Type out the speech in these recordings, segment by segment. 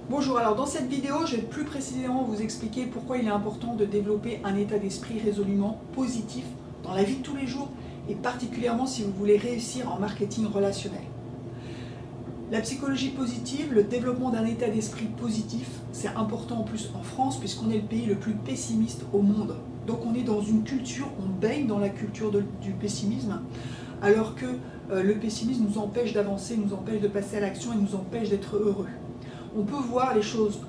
Bonjour, alors dans cette vidéo, je vais plus précisément vous expliquer pourquoi il est important de développer un état d'esprit résolument positif dans la vie de tous les jours et particulièrement si vous voulez réussir en marketing relationnel. La psychologie positive, le développement d'un état d'esprit positif, c'est important en plus en France puisqu'on est le pays le plus pessimiste au monde. Donc on est dans une culture, on baigne dans la culture du pessimisme alors que le pessimisme nous empêche d'avancer, nous empêche de passer à l'action et nous empêche d'être heureux. On peut voir les choses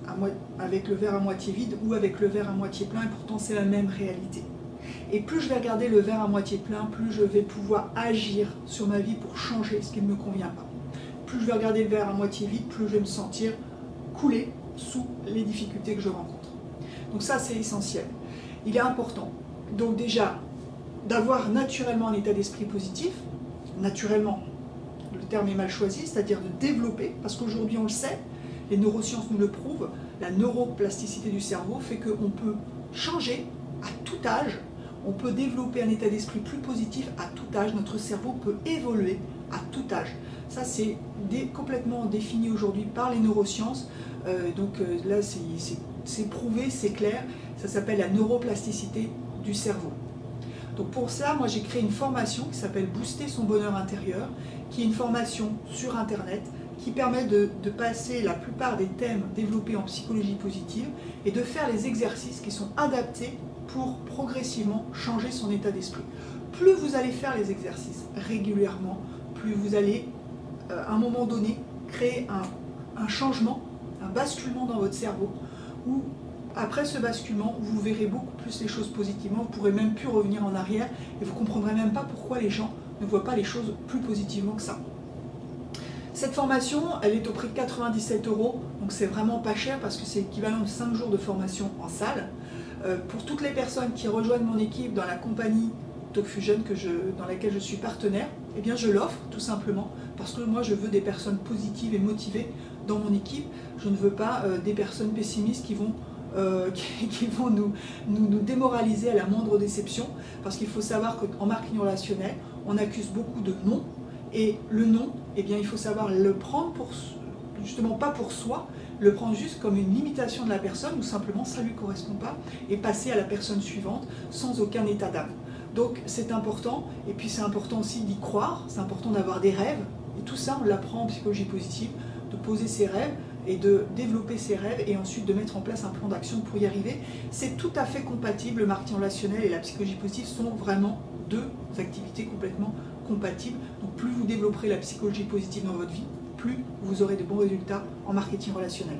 avec le verre à moitié vide ou avec le verre à moitié plein et pourtant c'est la même réalité. Et plus je vais regarder le verre à moitié plein, plus je vais pouvoir agir sur ma vie pour changer ce qui ne me convient pas. Plus je vais regarder le verre à moitié vide, plus je vais me sentir couler sous les difficultés que je rencontre. Donc ça c'est essentiel. Il est important donc déjà d'avoir naturellement un état d'esprit positif, naturellement le terme est mal choisi, c'est-à-dire de développer, parce qu'aujourd'hui on le sait, les neurosciences nous le prouvent, la neuroplasticité du cerveau fait qu'on peut changer à tout âge, on peut développer un état d'esprit plus positif à tout âge, notre cerveau peut évoluer à tout âge. Ça c'est complètement défini aujourd'hui par les neurosciences, là c'est prouvé, c'est clair, ça s'appelle la neuroplasticité du cerveau. Donc pour ça, moi j'ai créé une formation qui s'appelle Booster son bonheur intérieur, qui est une formation sur internet qui permet de passer la plupart des thèmes développés en psychologie positive et de faire les exercices qui sont adaptés pour progressivement changer son état d'esprit. Plus vous allez faire les exercices régulièrement, plus vous allez à un moment donné créer un changement, un basculement dans votre cerveau où après ce basculement, vous verrez beaucoup plus les choses positivement, vous ne pourrez même plus revenir en arrière et vous ne comprendrez même pas pourquoi les gens ne voient pas les choses plus positivement que ça. Cette formation, elle est au prix de 97 €, donc c'est vraiment pas cher parce que c'est équivalent de 5 jours de formation en salle. Pour toutes les personnes qui rejoignent mon équipe dans la compagnie TalkFusion dans laquelle je suis partenaire, eh bien je l'offre tout simplement parce que moi je veux des personnes positives et motivées dans mon équipe. Je ne veux pas des personnes pessimistes qui vont nous démoraliser à la moindre déception, parce qu'il faut savoir qu'en marketing relationnel, on accuse beaucoup de non, et le non, eh bien, il faut savoir le prendre justement pas pour soi, le prendre juste comme une limitation de la personne, ou simplement ça ne lui correspond pas, et passer à la personne suivante sans aucun état d'âme. Donc c'est important, et puis c'est important aussi d'y croire, c'est important d'avoir des rêves, et tout ça on l'apprend en psychologie positive, de poser ses rêves, et de développer ses rêves et ensuite de mettre en place un plan d'action pour y arriver. C'est tout à fait compatible, le marketing relationnel et la psychologie positive sont vraiment deux activités complètement compatibles. Donc plus vous développerez la psychologie positive dans votre vie, plus vous aurez de bons résultats en marketing relationnel.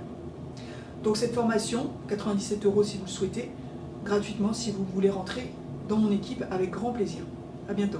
Donc cette formation, 97 € si vous le souhaitez, gratuitement si vous voulez rentrer dans mon équipe avec grand plaisir. À bientôt.